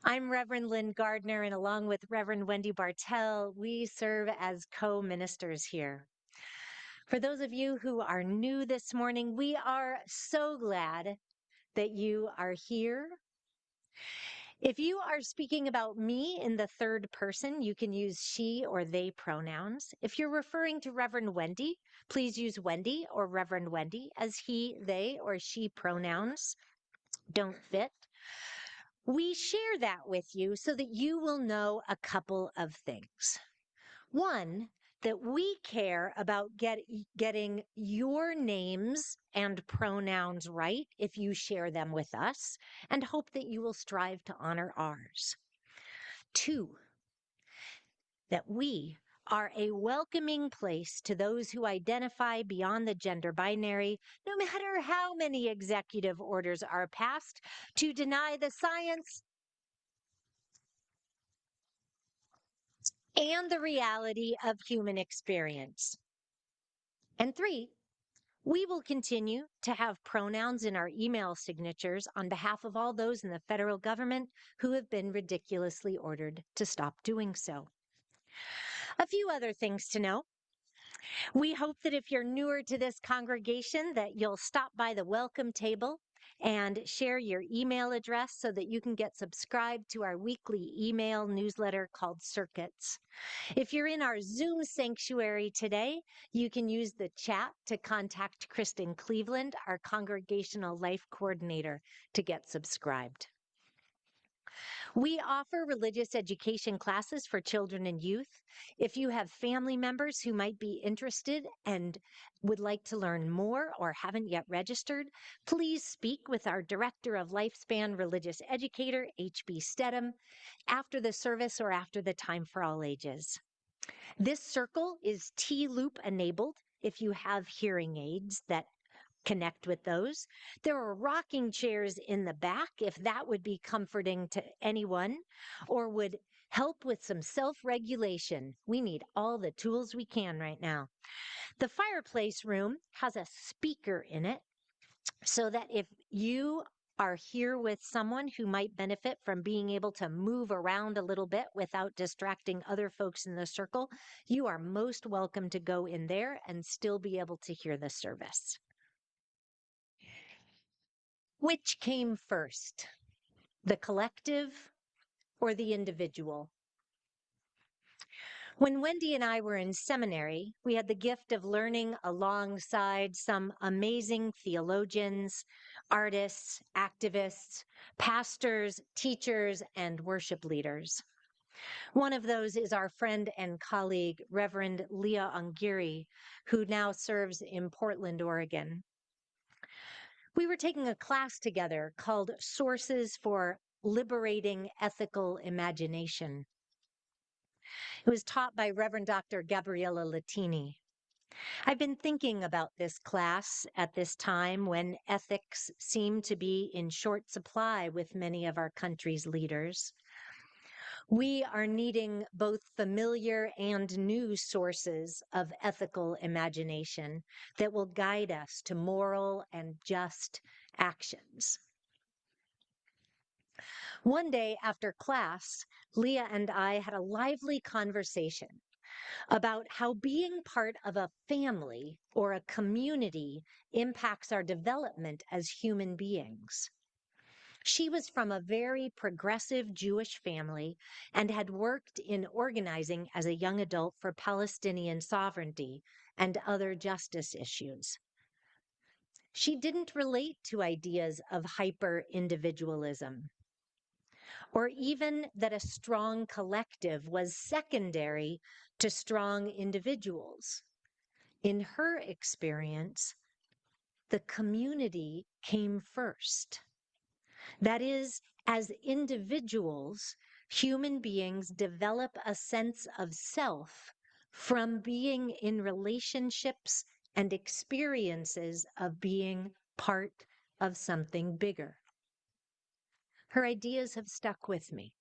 I'm Reverend Lynn Gardner, and along with Reverend Wendy Bartel, we serve as co-ministers here. For those of you who are new this morning, we are so glad that you are here. If you are speaking about me in the third person, you can use she or they pronouns. If you're referring to Reverend Wendy, please use Wendy or Reverend Wendy, as he, they, or she pronouns don't fit. We share that with you so that you will know a couple of things. One, that we care about getting your names and pronouns right if you share them with us, and hope that you will strive to honor ours. Two, that we are a welcoming place to those who identify beyond the gender binary, no matter how many executive orders are passed to deny the science and the reality of human experience. And three, we will continue to have pronouns in our email signatures on behalf of all those in the federal government who have been ridiculously ordered to stop doing so. A few other things to know. We hope that if you're newer to this congregation, that you'll stop by the welcome table and share your email address so that you can get subscribed to our weekly email newsletter called Circuits. If you're in our Zoom sanctuary today, you can use the chat to contact Kristin Cleveland, our Congregational Life Coordinator, to get subscribed. We offer religious education classes for children and youth. If you have family members who might be interested and would like to learn more or haven't yet registered, please speak with our Director of Lifespan Religious Educator, H.B. Stedham, after the service or after the Time for All Ages. This circle is T-loop enabled if you have hearing aids that connect with those. There are rocking chairs in the back if that would be comforting to anyone or would help with some self-regulation. We need all the tools we can right now. The fireplace room has a speaker in it so that if you are here with someone who might benefit from being able to move around a little bit without distracting other folks in the circle, you are most welcome to go in there and still be able to hear the service. Which came first, the collective or the individual? When Wendy and I were in seminary, we had the gift of learning alongside some amazing theologians, artists, activists, pastors, teachers, and worship leaders. One of those is our friend and colleague, Reverend Leah Ongiri, who now serves in Portland, Oregon. We were taking a class together called Sources for Liberating Ethical Imagination. It was taught by Reverend Dr. Gabriella Latini. I've been thinking about this class at this time when ethics seem to be in short supply with many of our country's leaders. We are needing both familiar and new sources of ethical imagination that will guide us to moral and just actions. One day after class, Leah and I had a lively conversation about how being part of a family or a community impacts our development as human beings. She was from a very progressive Jewish family and had worked in organizing as a young adult for Palestinian sovereignty and other justice issues. She didn't relate to ideas of hyper-individualism, or even that a strong collective was secondary to strong individuals. In her experience, the community came first. That is, as individuals, human beings develop a sense of self from being in relationships and experiences of being part of something bigger. Her ideas have stuck with me.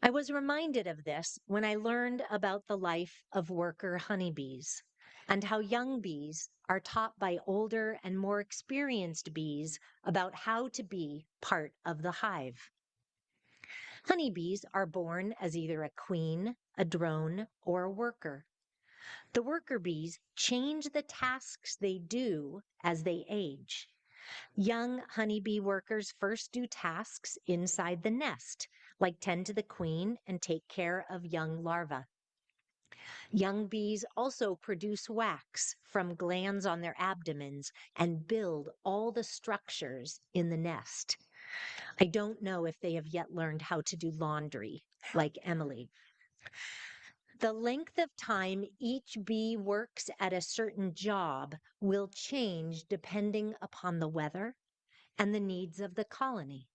I was reminded of this when I learned about the life of worker honeybees and how young bees are taught by older and more experienced bees about how to be part of the hive. Honeybees are born as either a queen, a drone, or a worker. The worker bees change the tasks they do as they age. Young honeybee workers first do tasks inside the nest, like tend to the queen and take care of young larvae. Young bees also produce wax from glands on their abdomens and build all the structures in the nest. I don't know if they have yet learned how to do laundry like Emily. The length of time each bee works at a certain job will change depending upon the weather and the needs of the colony.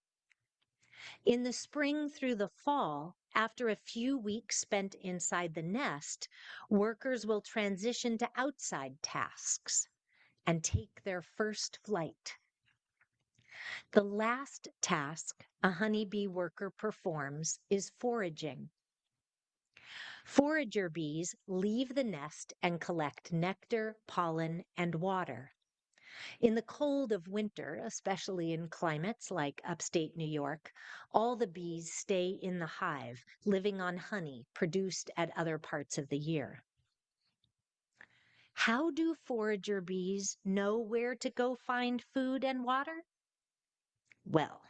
In the spring through the fall, after a few weeks spent inside the nest, workers will transition to outside tasks and take their first flight. The last task a honeybee worker performs is foraging. Forager bees leave the nest and collect nectar, pollen, and water. In the cold of winter, especially in climates like upstate New York, all the bees stay in the hive, living on honey produced at other parts of the year. How do forager bees know where to go find food and water? Well,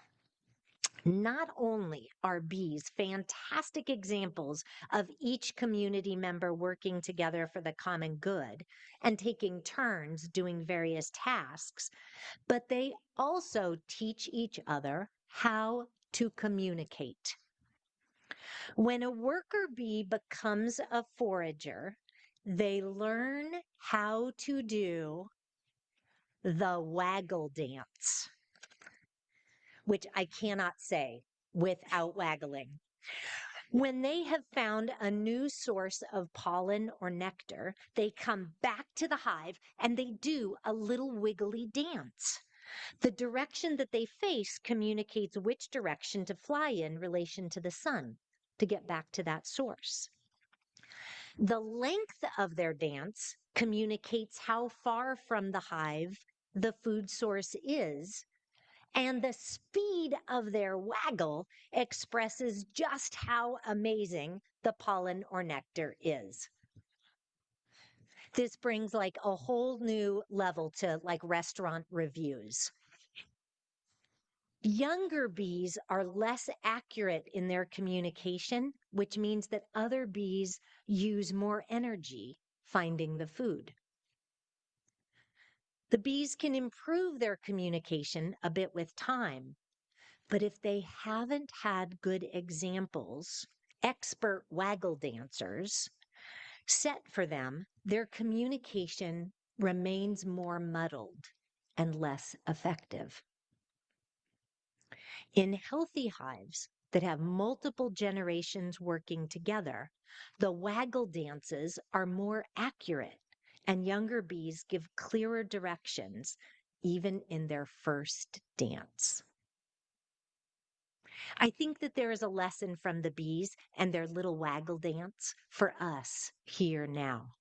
not only are bees fantastic examples of each community member working together for the common good and taking turns doing various tasks, but they also teach each other how to communicate. When a worker bee becomes a forager, they learn how to do the waggle dance, which I cannot say without waggling. When they have found a new source of pollen or nectar, they come back to the hive and they do a little wiggly dance. The direction that they face communicates which direction to fly in relation to the sun to get back to that source. The length of their dance communicates how far from the hive the food source is, and the speed of their waggle expresses just how amazing the pollen or nectar is. This brings like a whole new level to like restaurant reviews. Younger bees are less accurate in their communication, which means that other bees use more energy finding the food. The bees can improve their communication a bit with time, but if they haven't had good examples, expert waggle dancers, set for them, their communication remains more muddled and less effective. In healthy hives that have multiple generations working together, the waggle dances are more accurate and younger bees give clearer directions even in their first dance. I think that there is a lesson from the bees and their little waggle dance for us here now.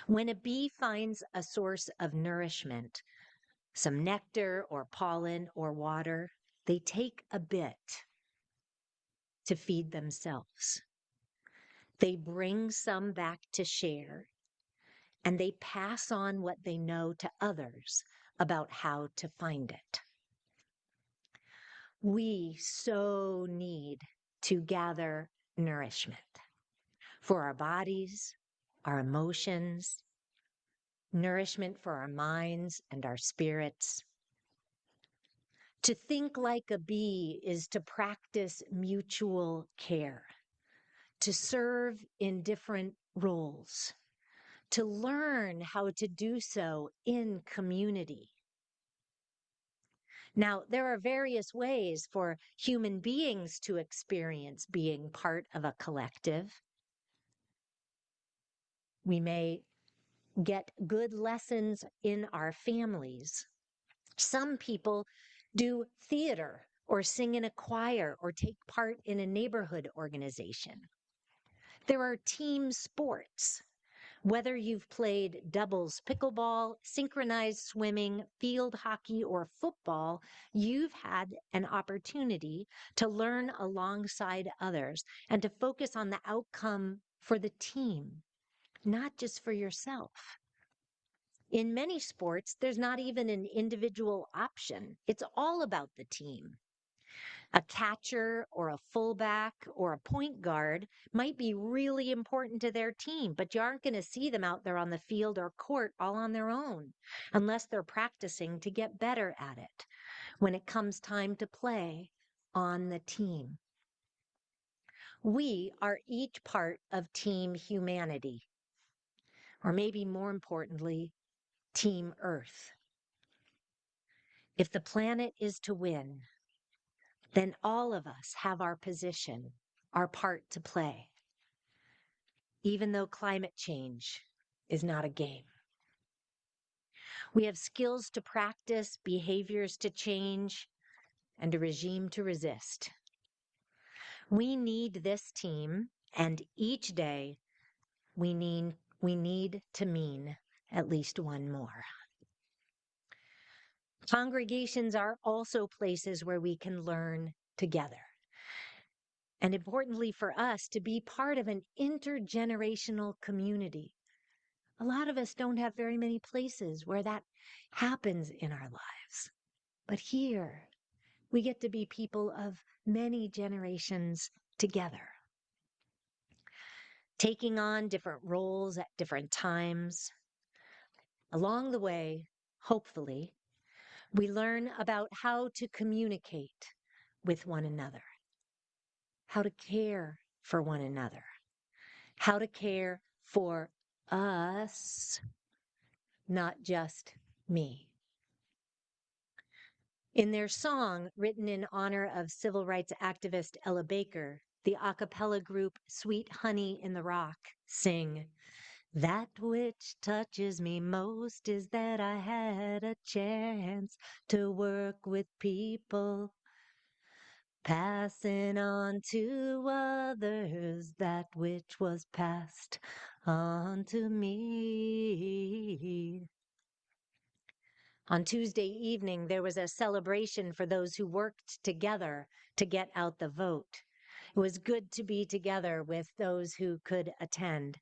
When a bee finds a source of nourishment, some nectar or pollen or water, they take a bit to feed themselves. They bring some back to share, and they pass on what they know to others about how to find it. We so need to gather nourishment for our bodies, our emotions, nourishment for our minds and our spirits. To think like a bee is to practice mutual care, to serve in different roles, to learn how to do so in community. Now, there are various ways for human beings to experience being part of a collective. We may get good lessons in our families. Some people do theater or sing in a choir or take part in a neighborhood organization. There are team sports Whether you've played doubles pickleball, synchronized swimming, field hockey, or football, you've had an opportunity to learn alongside others and to focus on the outcome for the team, not just for yourself. In many sports, there's not even an individual option. It's all about the team. A catcher or a fullback or a point guard might be really important to their team, but you aren't going to see them out there on the field or court all on their own unless they're practicing to get better at it when it comes time to play on the team. We are each part of Team Humanity, or maybe more importantly, Team Earth. If the planet is to win, then all of us have our position, our part to play, even though climate change is not a game. We have skills to practice, behaviors to change, and a regime to resist. We need this team, and each day we need to mean at least one more. Congregations are also places where we can learn together. And importantly for us, to be part of an intergenerational community. A lot of us don't have very many places where that happens in our lives. But here, we get to be people of many generations together, taking on different roles at different times. Along the way, hopefully, we learn about how to communicate with one another, how to care for one another, how to care for us, not just me. In their song, written in honor of civil rights activist Ella Baker, the a cappella group Sweet Honey in the Rock sing, "That which touches me most is that I had a chance to work with people, passing on to others that which was passed on to me." On Tuesday evening, there was a celebration for those who worked together to get out the vote. It was good to be together with those who could attend.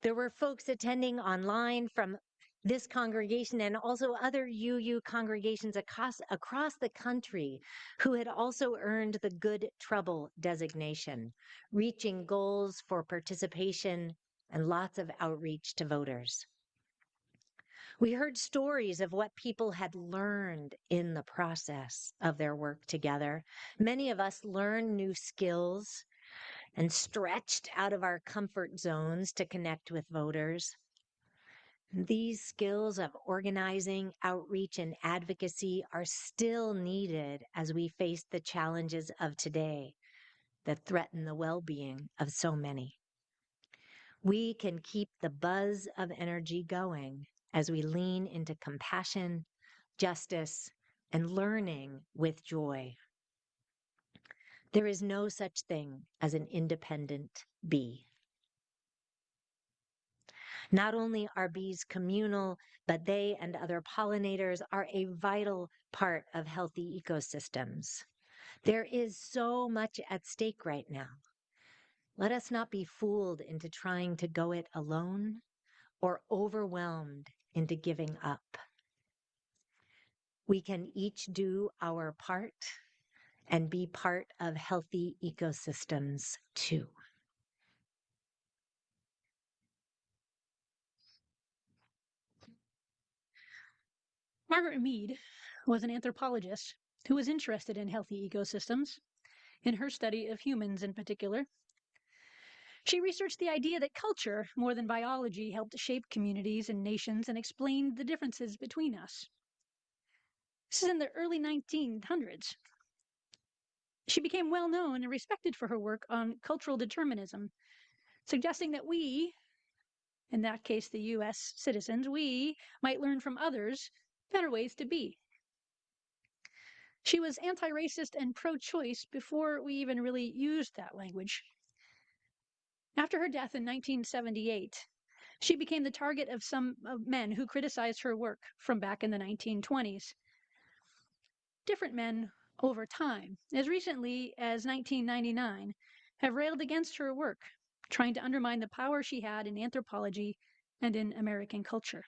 There were folks attending online from this congregation and also other UU congregations across the country who had also earned the Good Trouble designation, reaching goals for participation and lots of outreach to voters. We heard stories of what people had learned in the process of their work together. Many of us learned new skills and stretched out of our comfort zones to connect with voters. These skills of organizing, outreach, and advocacy are still needed as we face the challenges of today that threaten the well-being of so many. We can keep the buzz of energy going as we lean into compassion, justice, and learning with joy. There is no such thing as an independent bee. Not only are bees communal, but they and other pollinators are a vital part of healthy ecosystems. There is so much at stake right now. Let us not be fooled into trying to go it alone or overwhelmed into giving up. We can each do our part and be part of healthy ecosystems too. Margaret Mead was an anthropologist who was interested in healthy ecosystems, in her study of humans in particular. She researched the idea that culture, more than biology, helped shape communities and nations and explained the differences between us. This is in the early 1900s. She became well known and respected for her work on cultural determinism, suggesting that we, in that case the US citizens, we might learn from others better ways to be. She was anti-racist and pro-choice before we even really used that language. After her death in 1978, She became the target of some men who criticized her work from back in the 1920s. Different men over time, as recently as 1999, have railed against her work, trying to undermine the power she had in anthropology and in American culture.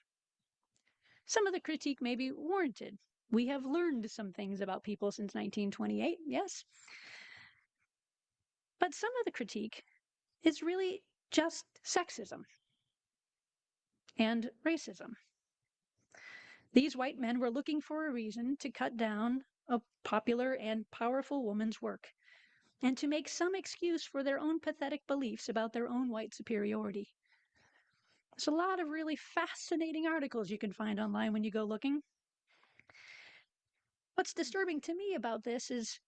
Some of the critique may be warranted. We have learned some things about people since 1928, yes. But some of the critique is really just sexism and racism. These white men were looking for a reason to cut down a popular and powerful woman's work and to make some excuse for their own pathetic beliefs about their own white superiority. There's a lot of really fascinating articles you can find online when you go looking. What's disturbing to me about this is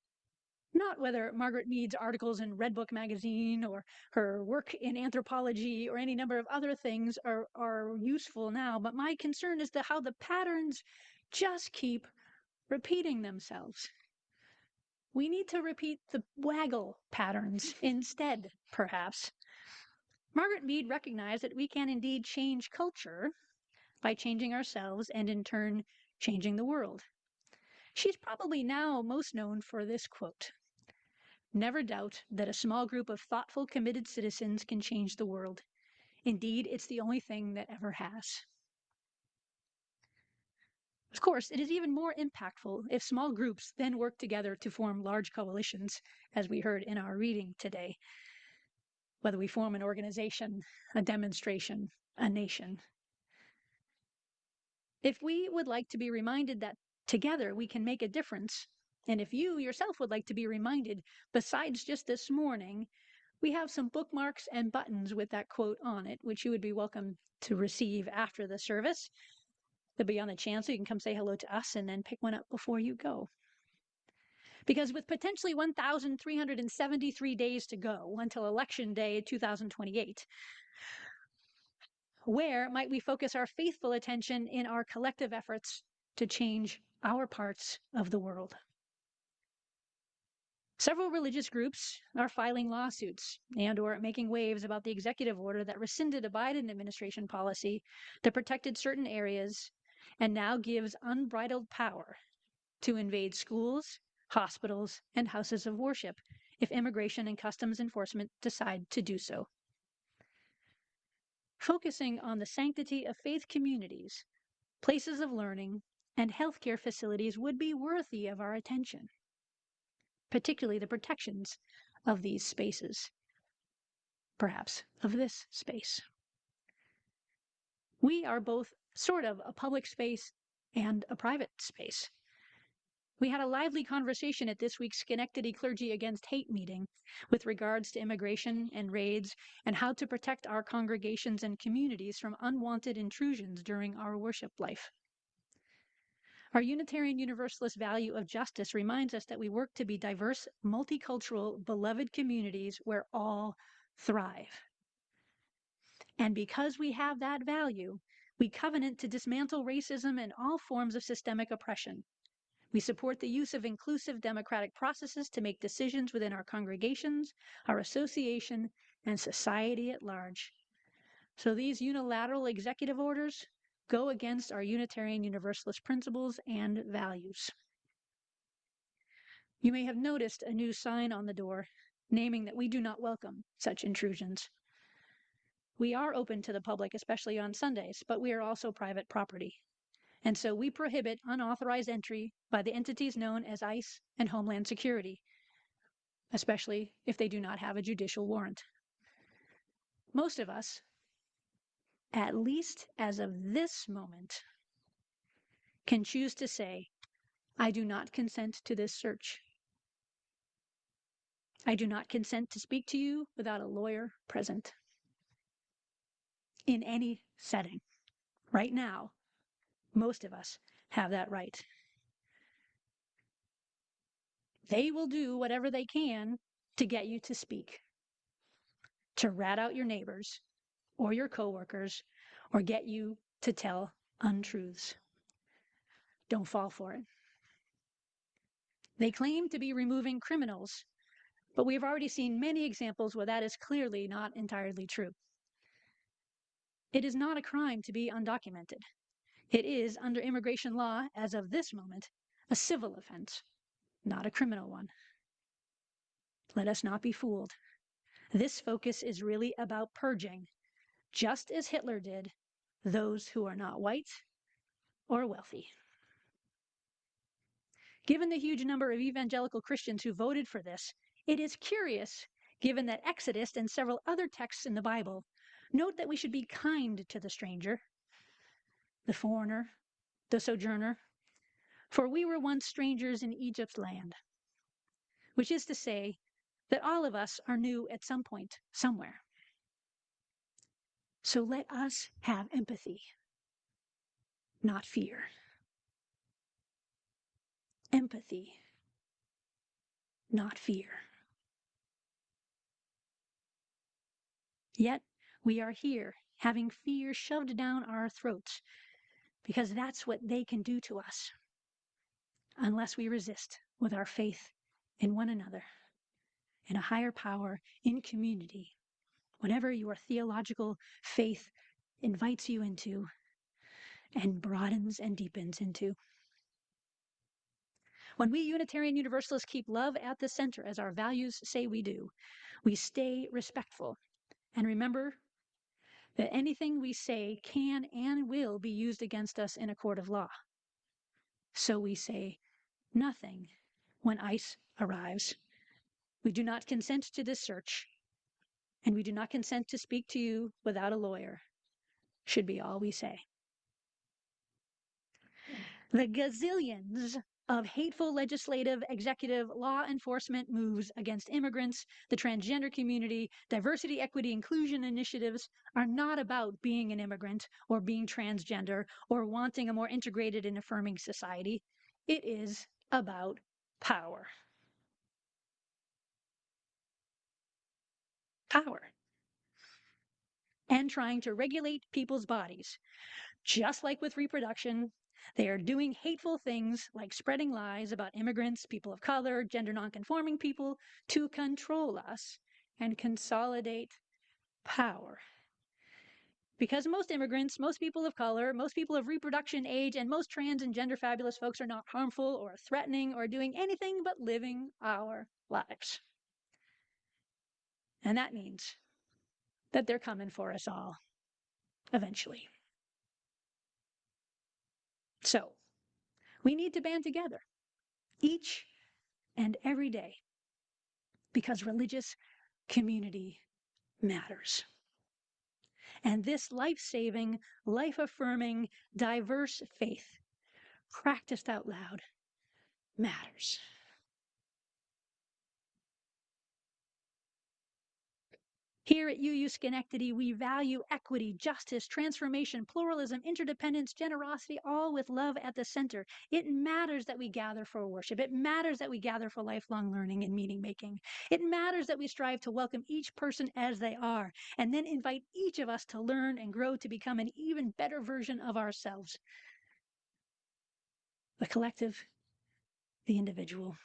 not whether Margaret Mead's articles in Red Book magazine or her work in anthropology or any number of other things are useful now, but my concern is how the patterns just keep repeating themselves. We need to repeat the waggle patterns instead, perhaps. Margaret Mead recognized that we can indeed change culture by changing ourselves and in turn changing the world. She's probably now most known for this quote: "Never doubt that a small group of thoughtful, committed citizens can change the world. Indeed, it's the only thing that ever has." Of course, it is even more impactful if small groups then work together to form large coalitions, as we heard in our reading today. Whether we form an organization, a demonstration, a nation. If we would like to be reminded that together we can make a difference, and if you yourself would like to be reminded, besides just this morning, we have some bookmarks and buttons with that quote on it, which you would be welcome to receive after the service. They'll be on the chancel. You can come say hello to us and then pick one up before you go. Because with potentially 1,373 days to go until Election Day 2028, where might we focus our faithful attention in our collective efforts to change our parts of the world? Several religious groups are filing lawsuits and/or making waves about the executive order that rescinded a Biden administration policy that protected certain areas and now gives unbridled power to invade schools, hospitals, and houses of worship if immigration and customs enforcement decide to do so. Focusing on the sanctity of faith communities, places of learning, and healthcare facilities would be worthy of our attention, particularly the protections of these spaces, perhaps of this space. We are both sort of a public space and a private space. We had a lively conversation at this week's Schenectady Clergy Against Hate meeting with regards to immigration and raids and how to protect our congregations and communities from unwanted intrusions during our worship life. Our Unitarian Universalist value of justice reminds us that we work to be diverse, multicultural, beloved communities where all thrive. And because we have that value, we covenant to dismantle racism and all forms of systemic oppression. We support the use of inclusive democratic processes to make decisions within our congregations, our association, and society at large. So these unilateral executive orders go against our Unitarian Universalist principles and values. You may have noticed a new sign on the door naming that we do not welcome such intrusions. We are open to the public, especially on Sundays, but we are also private property. And so we prohibit unauthorized entry by the entities known as ICE and Homeland Security, especially if they do not have a judicial warrant. Most of us, at least as of this moment, can choose to say, I do not consent to this search. I do not consent to speak to you without a lawyer present. In any setting. Right now, most of us have that right. They will do whatever they can to get you to speak, to rat out your neighbors or your coworkers, or get you to tell untruths. Don't fall for it. They claim to be removing criminals, but we have already seen many examples where that is clearly not entirely true. It is not a crime to be undocumented. It is, under immigration law, as of this moment, a civil offense, not a criminal one. Let us not be fooled. This focus is really about purging, just as Hitler did, those who are not white or wealthy. Given the huge number of evangelical Christians who voted for this, it is curious, given that Exodus and several other texts in the Bible note that we should be kind to the stranger, the foreigner, the sojourner, for we were once strangers in Egypt's land, which is to say that all of us are new at some point, somewhere. So let us have empathy, not fear. Empathy, not fear. Yet we are here having fear shoved down our throats because that's what they can do to us unless we resist with our faith in one another, in a higher power, in community, whatever your theological faith invites you into and broadens and deepens into. When we Unitarian Universalists keep love at the center, as our values say we do, we stay respectful and remember that anything we say can and will be used against us in a court of law. So we say nothing when ICE arrives. We do not consent to this search, and we do not consent to speak to you without a lawyer, should be all we say. The gazillions of hateful legislative, executive, law enforcement moves against immigrants, the transgender community, diversity, equity, inclusion initiatives are not about being an immigrant or being transgender or wanting a more integrated and affirming society. It is about power. Power. And trying to regulate people's bodies. Just like with reproduction, they are doing hateful things like spreading lies about immigrants, people of color, gender nonconforming people to control us and consolidate power. Because most immigrants, most people of color, most people of reproduction age, and most trans and gender fabulous folks are not harmful or threatening or doing anything but living our lives. And that means that they're coming for us all eventually. So we need to band together each and every day because religious community matters. And this life-saving, life-affirming, diverse faith, practiced out loud, matters. Here at UU Schenectady, we value equity, justice, transformation, pluralism, interdependence, generosity, all with love at the center. It matters that we gather for worship. It matters that we gather for lifelong learning and meaning making. It matters that we strive to welcome each person as they are, and then invite each of us to learn and grow to become an even better version of ourselves. The collective, the individual.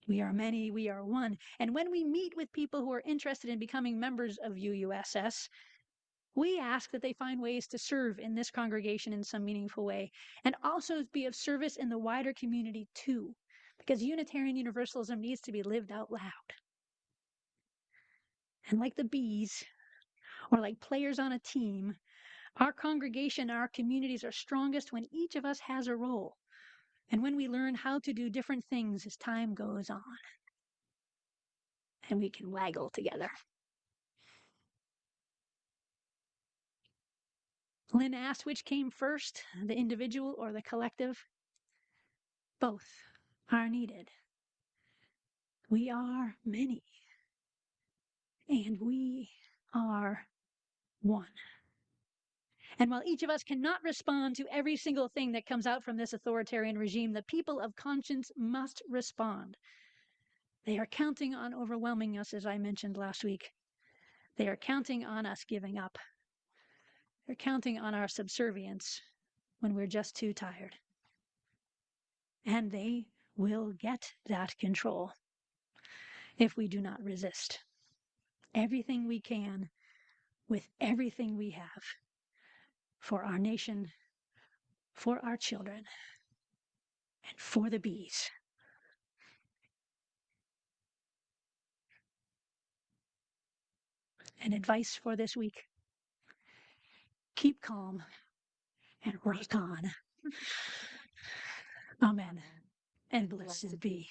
We are many, we are one. And when we meet with people who are interested in becoming members of UUSS, we ask that they find ways to serve in this congregation in some meaningful way and also be of service in the wider community too, because Unitarian Universalism needs to be lived out loud. And like the bees, or like players on a team, our congregation, our communities are strongest when each of us has a role and when we learn how to do different things as time goes on. And we can waggle together. Lynn asked which came first, the individual or the collective. Both are needed. We are many, and we are one. And while each of us cannot respond to every single thing that comes out from this authoritarian regime, the people of conscience must respond. They are counting on overwhelming us, as I mentioned last week. They are counting on us giving up. They're counting on our subservience when we're just too tired. And they will get that control if we do not resist everything we can with everything we have for our nation, for our children, and for the bees. And advice for this week: keep calm and rock on. Amen. And blessed be.